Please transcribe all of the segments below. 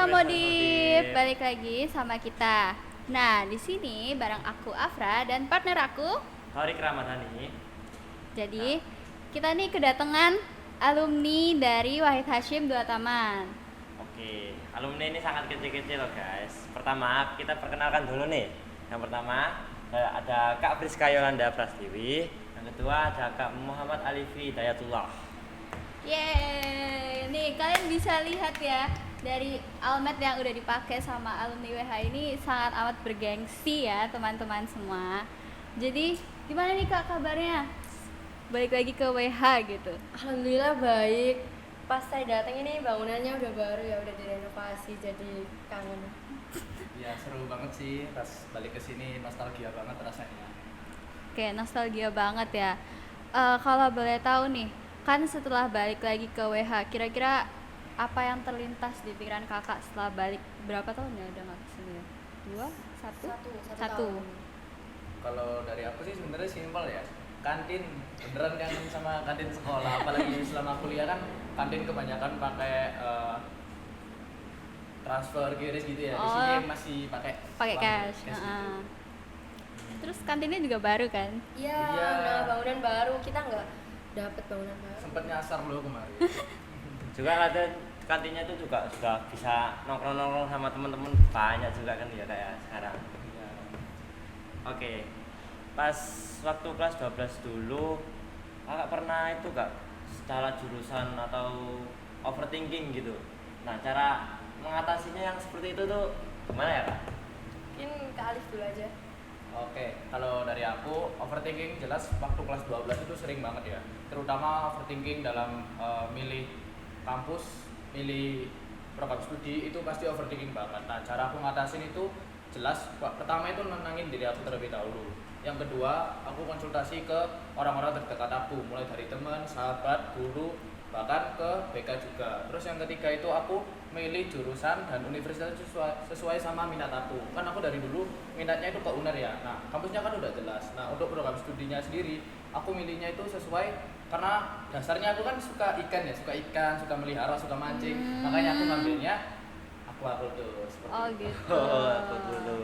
Modif, balik lagi sama kita. Nah, di sini bareng aku Afra dan partner aku. Torik Ramadhani. Jadi, kita nih kedatangan alumni dari Wahid Hasyim Dua Taman. Oke, alumni ini sangat kecil-kecil loh guys. Pertama, kita perkenalkan dulu nih. Yang pertama, ada Kak Friska Yolanda Prastiwi. Yang kedua, ada Kak Muhammad Alifi Dayatullah. Yeay, nih kalian bisa lihat ya dari almet yang udah dipakai sama alumni WH ini sangat amat bergengsi ya teman-teman semua. Jadi gimana nih Kak kabarnya? Balik lagi ke WH gitu. Alhamdulillah baik. Pas saya datang ini bangunannya udah baru ya, udah direnovasi, jadi kangen. Ya seru banget sih pas balik ke sini, nostalgia banget rasanya. Oke, nostalgia banget ya. Kalau boleh tahu nih, kan setelah balik lagi ke WH, kira-kira apa yang terlintas di pikiran kakak setelah balik? Berapa tahun ya udah nggak kesini ya? 2, 1? Satu Satu. tahun. Kalau dari aku sih sebenarnya simpel ya. Kantin, beneran kangen sama kantin sekolah. Apalagi selama kuliah kan kantin kebanyakan pakai transfer QRIS gitu ya. Di sini Oh. masih pakai Pakai uang cash. gitu. Terus kantinnya juga baru kan? Iya, Iya. nah bangunan baru kita nggak dapet bangunan baru. Sempet nyasar loh kemarin. Juga kantinnya itu juga sudah bisa nongkrong-nongkrong sama teman-teman banyak juga kan ya kayak sekarang. Iya. Oke, pas waktu kelas 12 dulu, kakak pernah itu gak secara jurusan atau overthinking gitu? Nah, cara mengatasinya yang seperti itu tuh gimana ya kak? Mungkin ke Alif dulu aja. Oke, kalau dari aku overthinking jelas waktu kelas 12 itu sering banget ya. Terutama overthinking dalam milih kampus, milih program studi itu pasti overthinking banget. Nah, cara aku ngatasin itu jelas pertama itu nenangin diri aku terlebih dahulu. Yang kedua, aku konsultasi ke orang-orang terdekat aku, mulai dari teman, sahabat, guru, bahkan ke BK juga. Terus yang ketiga itu aku milih jurusan dan universitas sesuai sama minat aku. Kan aku dari dulu minatnya itu ke UNER ya. Nah, kampusnya kan udah jelas. Nah, untuk program studinya sendiri, aku milihnya itu sesuai karena dasarnya aku kan suka ikan ya, suka melihara, suka mancing. Makanya aku ngambilnya aquaculture seperti Oh itu. gitu. Oh, aku dulu.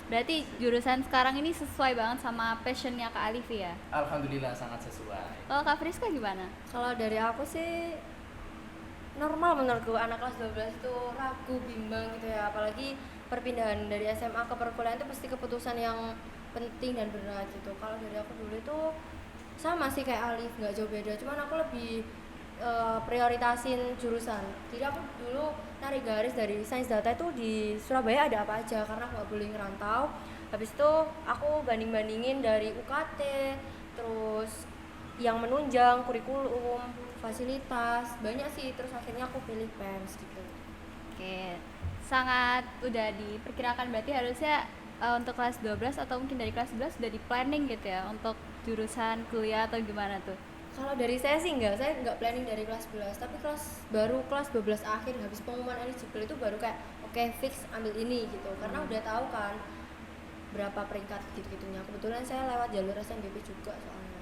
Berarti jurusan sekarang ini sesuai banget sama passionnya Kak Alifi ya? Alhamdulillah sangat sesuai. Kalau Kak Friska gimana? Kalau dari aku sih normal menurutku, anak kelas 12 itu ragu, bimbang gitu ya. Apalagi perpindahan dari SMA ke perkuliahan itu pasti keputusan yang penting dan berat gitu. Kalau dari aku dulu itu sama sih kayak Alif, nggak jauh beda. Cuman aku lebih prioritasin jurusan. Jadi aku dulu narik garis dari sains data itu di Surabaya ada apa aja karena aku nggak boleh ngerantau. Habis itu aku banding-bandingin dari UKT, terus yang menunjang, kurikulum, fasilitas, banyak sih. Terus akhirnya aku pilih PEMS gitu. Oke, sangat udah diperkirakan berarti harusnya untuk kelas 12 atau mungkin dari kelas 11 sudah di planning gitu ya untuk jurusan kuliah atau gimana tuh? Kalau dari saya sih saya nggak planning dari kelas 11, tapi baru kelas 12 akhir habis pengumuman eligible itu baru kayak oke, fix ambil ini gitu. Karena udah tahu kan berapa peringkat gitu-gitunya. Kebetulan saya lewat jalur SNBP juga soalnya.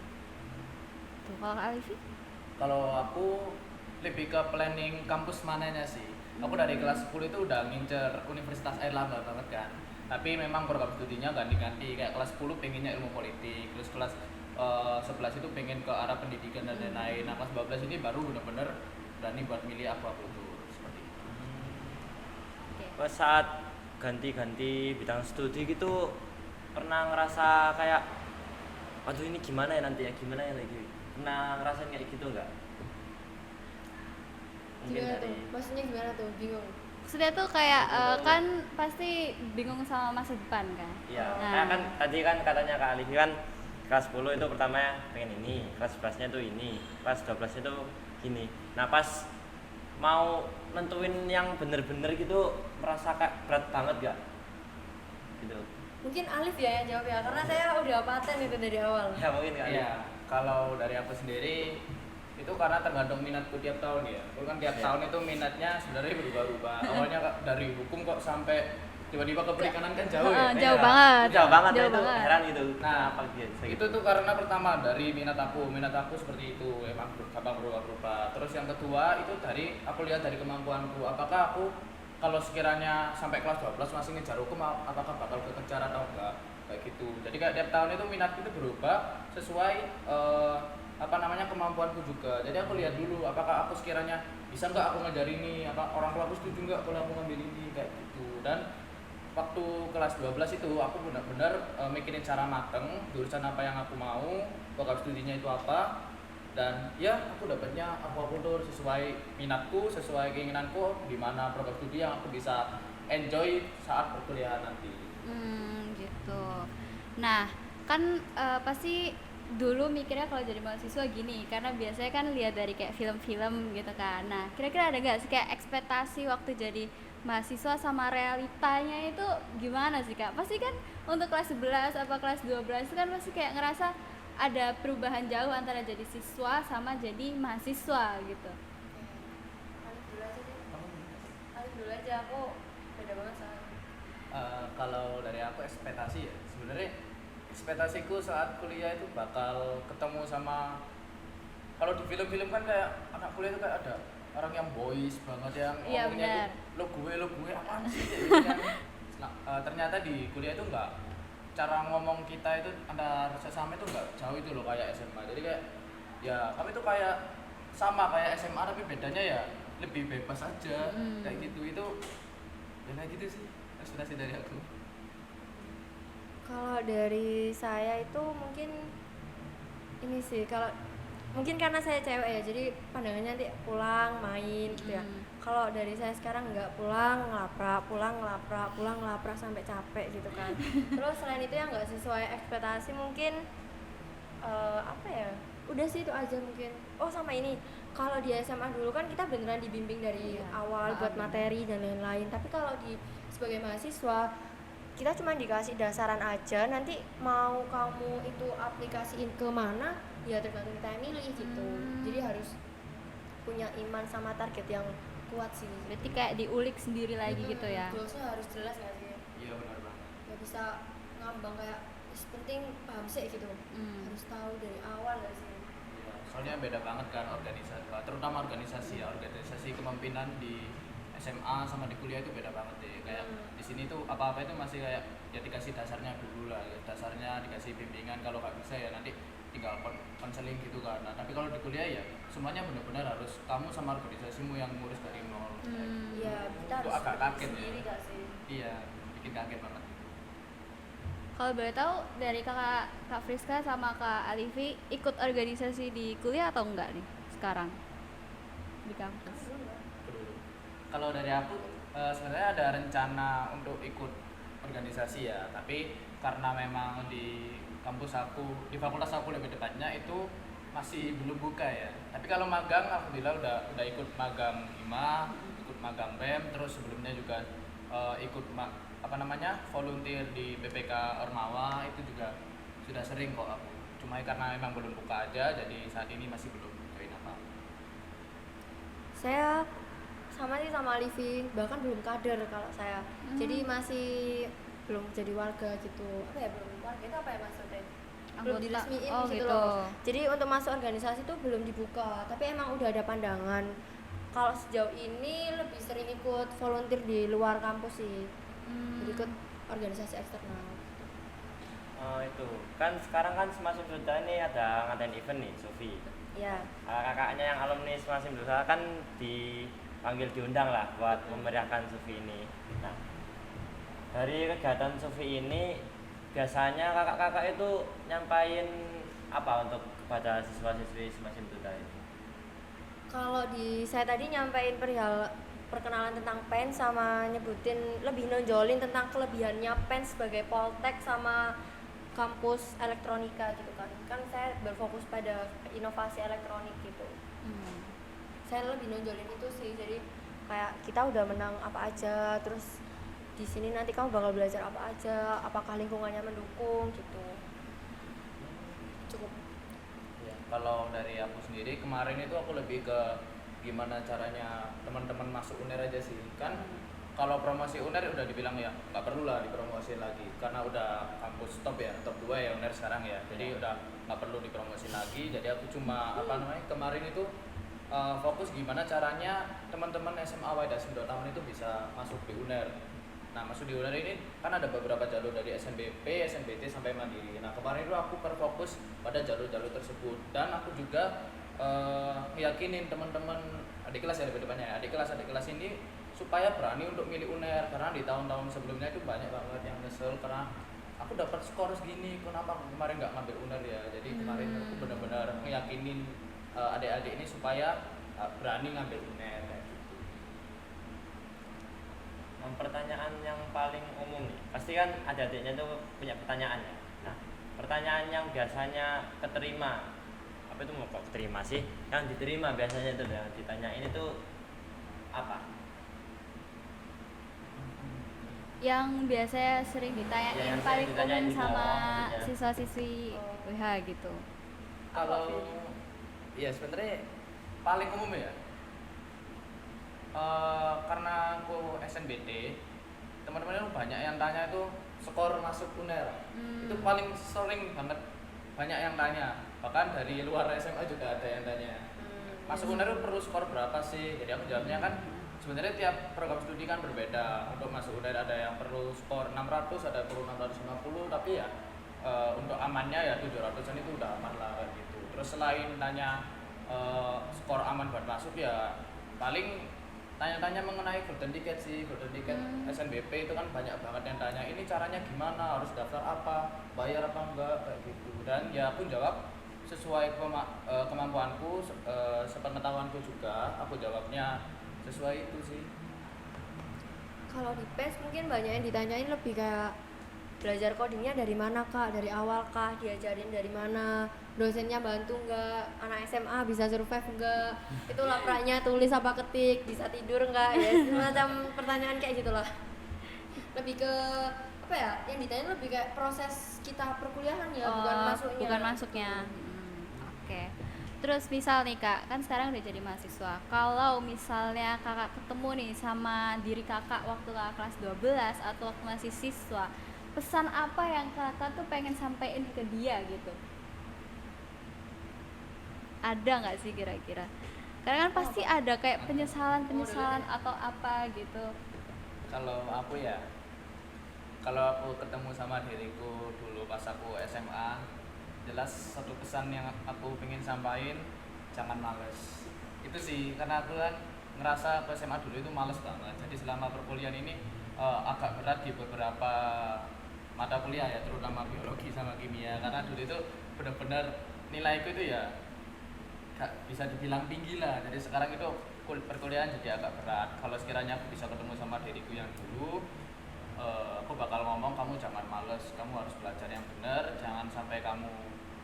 Tuh, kalau Kak Alifi? Kalau aku lebih ke planning kampus mananya sih. Aku dari kelas 10 itu udah ngincer Universitas Airlangga banget kan. Tapi memang program studinya ganti-ganti. Kayak kelas 10 pengennya ilmu politik, terus kelas 11 itu pengen ke arah pendidikan dan lain-lain. Nah, kelas 12 ini baru bener-bener berani buat milih aquaculture seperti itu. Oke. Pas saat ganti-ganti bidang studi gitu pernah ngerasa kayak aduh ini gimana ya nanti ya gimana ya lagi pernah ngerasain kayak gitu nggak? Mungkin Gimana dari tuh? Maksudnya gimana tuh? Bingung. Maksudnya tuh kayak kan pasti bingung sama masa depan kan? iya Nah. kayak kan tadi kan katanya Kak Alifi kan kelas 10 itu pertama pengen ini, kelas 11 nya tuh ini, kelas 12 nya tuh gini. Nah pas mau nentuin yang bener-bener gitu merasa kayak berat banget gak? Gitu. Mungkin Alif ya yang jawab ya, karena saya udah paten itu dari awal. Ya mungkin Kak Alifi. Iya, kalau dari aku sendiri itu karena tergantung minatku tiap tahun ya. Aku kan tiap Iya. tahun itu minatnya sebenarnya berubah-ubah. Awalnya dari hukum kok sampai tiba-tiba ke perikanan kan jauh ya. Jauh Iya. banget. Jauh banget ya Jauh itu banget. heran gitu. Nah, apa gitu itu tuh karena pertama dari minat aku seperti itu emang gampang berubah-ubah. Terus yang kedua itu aku lihat dari kemampuanku, apakah aku kalau sekiranya sampai kelas 12 masih ngejar hukum apakah bakal kekejar atau enggak kayak gitu. Jadi kayak tiap tahun itu minatku itu berubah sesuai kemampuanku juga. Jadi aku lihat dulu apakah aku sekiranya bisa nggak aku ngajar ini, apa orang tua aku setuju nggak kalau aku ngambil ini kayak gitu. Dan waktu kelas 12 itu aku benar-benar mikirin cara mateng jurusan apa yang aku mau, program studinya itu apa, dan ya aku dapatnya akuakultur sesuai minatku, sesuai keinginanku, di mana program studi yang aku bisa enjoy saat perkuliahan nanti. Gitu. Nah, kan pasti dulu mikirnya kalau jadi mahasiswa gini, karena biasanya kan lihat dari kayak film-film gitu kan. Nah, kira-kira ada nggak sih kayak ekspektasi waktu jadi mahasiswa sama realitanya itu gimana sih Kak? Pasti kan untuk kelas 11 apa kelas 12 itu kan pasti kayak ngerasa ada perubahan jauh antara jadi siswa sama jadi mahasiswa gitu. Alif dulu aja deh. Alif dulu aja, aku beda banget soalnya. Kalau dari aku ekspektasi ya sebenarnya ekspektasiku saat kuliah itu bakal ketemu sama, kalau di film-film kan kayak anak kuliah itu kayak ada orang yang boys banget yang Iya, ngomongnya benar. itu lo gue apaan sih kayak gitu kan. Ternyata di kuliah itu enggak, cara ngomong kita itu antar sesama itu enggak jauh itu loh kayak SMA. Jadi kayak ya kami tuh kayak sama kayak SMA tapi bedanya ya lebih bebas aja kayak gitu. Itu ya kayak gitu sih ekspektasi dari aku. Kalau dari saya itu mungkin ini sih, kalau mungkin karena saya cewek ya, jadi pandangannya nanti pulang main gitu ya. Kalau dari saya sekarang nggak pulang ngelaprak sampai capek gitu kan. Terus selain itu yang nggak sesuai ekspektasi mungkin apa ya, udah sih itu aja mungkin. Oh sama ini, kalau di SMA dulu kan kita beneran dibimbing dari awal buat materi dan lain-lain, tapi kalau di sebagai mahasiswa kita cuma dikasih dasaran aja, nanti mau kamu itu aplikasiin ke mana ya tergantung kita yang milih gitu. Jadi harus punya iman sama target yang kuat sih. Berarti kayak diulik sendiri lagi gitu ya. Goalsnya harus jelas nggak sih? Iya benar banget. Nggak bisa ngambang kayak penting paham sih gitu. Harus tahu dari awal nggak sih? Ya, soalnya beda banget kan organisasi, terutama organisasi ya, organisasi kepemimpinan di SMA sama di kuliah itu beda banget deh. Kayak di sini tuh apa-apa itu masih kayak ya dikasih dasarnya dulu lah, ya. Dasarnya dikasih bimbingan, kalau nggak bisa ya nanti tinggal konseling gitu kan. Nah, tapi kalau di kuliah ya semuanya benar-benar harus kamu sama organisasimu yang ngurus dari nol. Iya, kita Itu harus agak kaget ya. sendiri nggak sih? Iya, bikin kaget banget. Kalau boleh tahu dari Kak Friska sama Kak Alifi ikut organisasi di kuliah atau enggak nih sekarang di kampus? Kalau dari aku sebenarnya ada rencana untuk ikut organisasi ya, tapi karena memang di kampus aku, di fakultas aku lebih tepatnya itu masih belum buka ya. Tapi kalau magang alhamdulillah udah ikut magang IMA, ikut magang BEM, terus sebelumnya juga ikut volunteer di BPK Ormawa, itu juga sudah sering kok aku. Cuma karena memang belum buka aja, jadi saat ini masih belum join apa. Saya sama sih sama Livi, bahkan belum kader kalau saya. Jadi masih belum jadi warga gitu. Apa ya, belum warga itu apa ya maksudnya? Belum Anggota. diresmiin Oh, gitu gitu. loh. Jadi untuk masuk organisasi itu belum dibuka, tapi emang udah ada pandangan. Kalau sejauh ini lebih sering ikut volunteer di luar kampus sih. Jadi ikut organisasi eksternal. Itu kan sekarang kan Semasim Duta ini ada ngadain event nih, Sofi. Ya. Kakaknya yang alumni Semasim Duta kan dipanggil diundang lah buat memeriahkan Sofi ini. Nah, dari kegiatan Sofi ini biasanya kakak-kakak itu nyampain apa untuk kepada siswa-siswi Semasim Duta ini? Kalau di saya tadi nyampein perihal perkenalan tentang PEN sama nyebutin lebih nonjolin tentang kelebihannya PEN sebagai poltek sama kampus elektronika gitu kan. Kan saya berfokus pada inovasi elektronik gitu. Saya lebih nonjolin itu sih. Jadi kayak kita udah menang apa aja, terus di sini nanti kamu bakal belajar apa aja, apakah lingkungannya mendukung gitu. Cukup. Ya, kalau dari aku sendiri kemarin itu aku lebih ke gimana caranya teman-teman masuk UNER aja sih. Kan kalau promosi UNER udah dibilang ya nggak perlu lah dipromosi lagi karena udah kampus top ya, top 2 ya UNER sekarang ya. Jadi udah nggak perlu dipromosi lagi. Jadi aku cuma kemarin itu fokus gimana caranya teman-teman SMA Waidas Tahun itu bisa masuk di UNER. Nah, masuk di UNER ini kan ada beberapa jalur dari SNBP, SNBT sampai Mandiri. Nah, kemarin itu aku berfokus pada jalur-jalur tersebut dan aku juga yakinin teman-teman adik kelas ya, lebih depannya ya, adik kelas ini supaya berani untuk milih UNER, karena di tahun-tahun sebelumnya itu banyak banget yang nyesel karena aku dapat skor segini, kenapa aku kemarin nggak ngambil UNER ya. Jadi kemarin aku benar-benar ngeyakinin adik-adik ini supaya berani ngambil UNER kayak gitu. Pertanyaan yang paling umum nih, pasti kan adik-adiknya tuh punya pertanyaan ya. Nah, pertanyaan yang biasanya keterima, apa itu mau kok keterima sih? Yang diterima biasanya itu yang ditanyain itu apa? Yang biasanya sering ditanyain Ya, yang paling sering ditanyain umum di sama bawah, maksudnya. siswa-siswi WH gitu. Kalau ya sebenarnya paling umum ya, karena aku SNBT, teman-teman itu banyak yang tanya itu skor masuk UNER. Itu paling sering banget, banyak yang tanya, bahkan dari luar SMA juga ada yang tanya masuk UNER itu perlu skor berapa sih. Jadi aku jawabnya kan sebenarnya tiap program studi kan berbeda. Untuk masuk UNER ada yang perlu skor 600, ada yang perlu 650, tapi ya untuk amannya ya 700-an itu udah aman lah kayak gitu. Terus selain tanya skor aman buat masuk ya paling tanya-tanya mengenai golden ticket sih. Golden ticket SNBP itu kan banyak banget yang tanya ini caranya gimana, harus daftar apa, bayar apa enggak kayak gitu. Dan ya aku jawab sesuai kemampuanku, sepengetahuanku juga aku jawabnya sesuai itu sih. Kalau di PES mungkin banyak yang ditanyain lebih kayak belajar codingnya dari mana kak, dari awal kah, diajarin dari mana, dosennya bantu nggak, anak SMA bisa survive nggak, itu laporannya tulis apa ketik, bisa tidur nggak, ya semacam pertanyaan kayak gitulah. Lebih ke apa ya, yang ditanyain lebih kayak proses kita perkuliahan ya, bukan masuknya. Bukan masuknya. Oke. Terus misal nih kak, kan sekarang udah jadi mahasiswa. Kalau misalnya kakak ketemu nih sama diri kakak waktu kakak kelas 12 atau waktu masih siswa, pesan apa yang kakak tuh pengen sampein ke dia gitu? Ada nggak sih kira-kira? Karena kan pasti ada kayak penyesalan atau apa gitu. Kalau aku ya, kalau aku ketemu sama diriku dulu pas aku SMA, jelas satu pesan yang aku pengen sampaikan, jangan males. Itu sih, karena aku kan ngerasa ke SMA dulu itu males banget. Jadi selama perkuliahan ini agak berat di beberapa mata kuliah ya, terutama biologi sama kimia. Karena dulu itu benar-benar nilaiku itu ya gak bisa dibilang tinggi lah. Jadi sekarang itu perkuliahan jadi agak berat. Kalau sekiranya aku bisa ketemu sama diriku yang dulu, aku bakal ngomong kamu jangan males, kamu harus belajar yang benar, jangan sampai kamu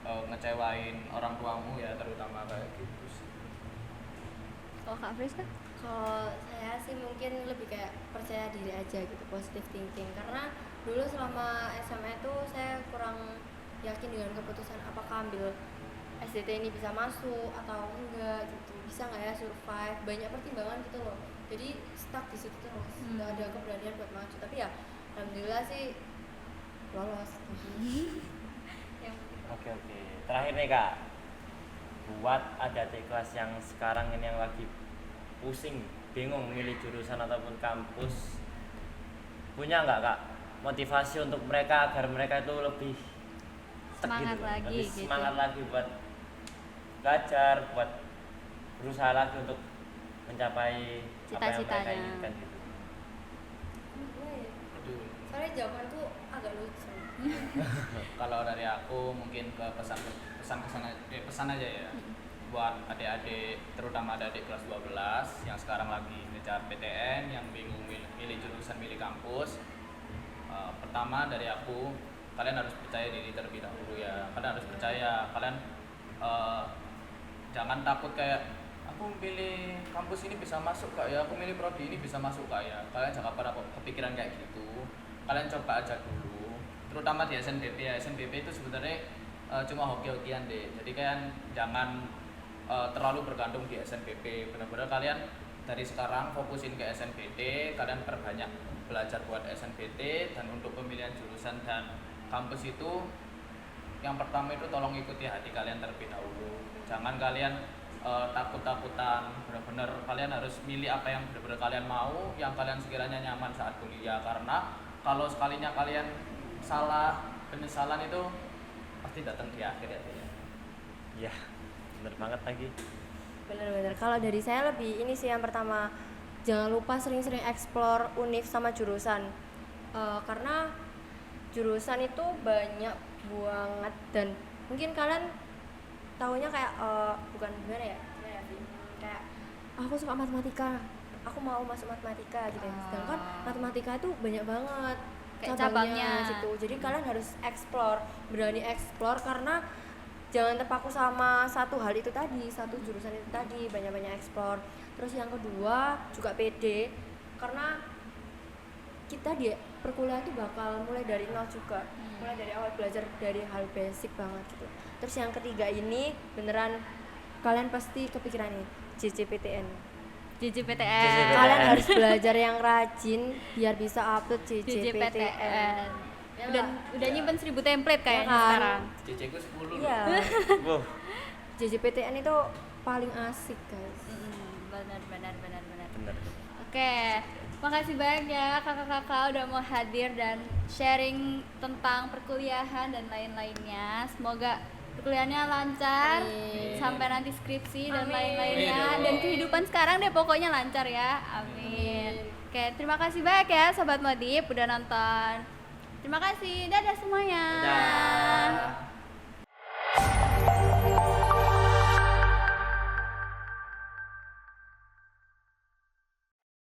ngecewain orang tuamu ya, terutama kayak gitu sih. Kalau Kak Fris kan? Kalau saya sih mungkin lebih kayak percaya diri aja gitu, positive thinking. Karena dulu selama SMA itu saya kurang yakin dengan keputusan apakah ambil SDT ini bisa masuk atau enggak gitu, bisa nggak ya survive, banyak pertimbangan gitu loh. Jadi stuck di situ terus, nggak ada keberanian buat maju. Tapi ya alhamdulillah sih lolos. Oke. Terakhir nih kak, buat adik-adik kelas yang sekarang ini yang lagi pusing, bingung milih jurusan ataupun kampus, punya nggak kak motivasi untuk mereka agar mereka itu lebih Semangat gitu, lagi lebih gitu. semangat lagi buat belajar, buat berusaha lagi untuk mencapai apa yang mereka Cita-citanya. inginkan gitu. Aduh. Soalnya jawabanku agak lucu. Kalau dari aku mungkin ke pesan aja ya buat adik-adik, terutama adik kelas 12 yang sekarang lagi ngejar PTN, yang bingung milih jurusan, milih kampus. Pertama dari aku, kalian harus percaya diri terlebih dahulu ya. Kalian harus percaya, kalian jangan takut kayak aku pilih kampus ini bisa masuk kak ya, aku milih prodi ini bisa masuk kak ya. Kalian jangan pada kepikiran kayak gitu. Kalian coba aja dulu, terutama di SNBP ya. SNBP itu sebenarnya cuma hoki-hokian deh. Jadi kalian jangan terlalu bergantung di SNBP. Benar-benar kalian dari sekarang fokusin ke SNBT, kalian perbanyak belajar buat SNBT. Dan untuk pemilihan jurusan dan kampus itu, yang pertama itu tolong ikuti hati kalian terlebih dahulu. Jangan kalian takut-takutan. Benar-benar kalian harus milih apa yang benar-benar kalian mau, yang kalian sekiranya nyaman saat kuliah. Karena kalau sekalinya kalian salah, penyesalan itu pasti datang di akhir ya. Iya, bener banget lagi. Bener-bener. Kalau dari saya lebih ini sih, yang pertama, jangan lupa sering-sering explore univ sama jurusan. Karena jurusan itu banyak banget dan mungkin kalian tahunya kayak bukan gimana ya, kayak aku suka matematika, aku mau masuk matematika gitu ya. Sedangkan matematika itu banyak banget Kayak cabangnya cabangnya. gitu. Jadi kalian harus explore, berani explore, karena jangan terpaku sama satu hal itu tadi, satu jurusan itu tadi, banyak-banyak explore. Terus yang kedua juga pede, karena kita di perkuliahan itu bakal mulai dari nol juga, mulai dari awal belajar dari hal basic banget gitu. Terus yang ketiga ini beneran kalian pasti kepikiran nih, JJPTN. JJPTN. Kalian harus belajar yang rajin biar bisa upload JJPTN. JJPTN. Ya Udah nggak? udah nyimpen 1000 template kayaknya kan? sekarang. CC ku 10 loh. Iya. Wow, JJPTN itu paling asik guys. Benar. bener. Oke, makasih banyak ya kakak-kakak udah mau hadir dan sharing tentang perkuliahan dan lain-lainnya. Semoga perkuliahannya lancar sampai nanti skripsi dan Amin. lain-lainnya, Amin. dan kehidupan sekarang deh pokoknya lancar ya. Amin. Oke, terima kasih banyak ya Sobat Modip udah nonton. Terima kasih, dadah semuanya. Dadah.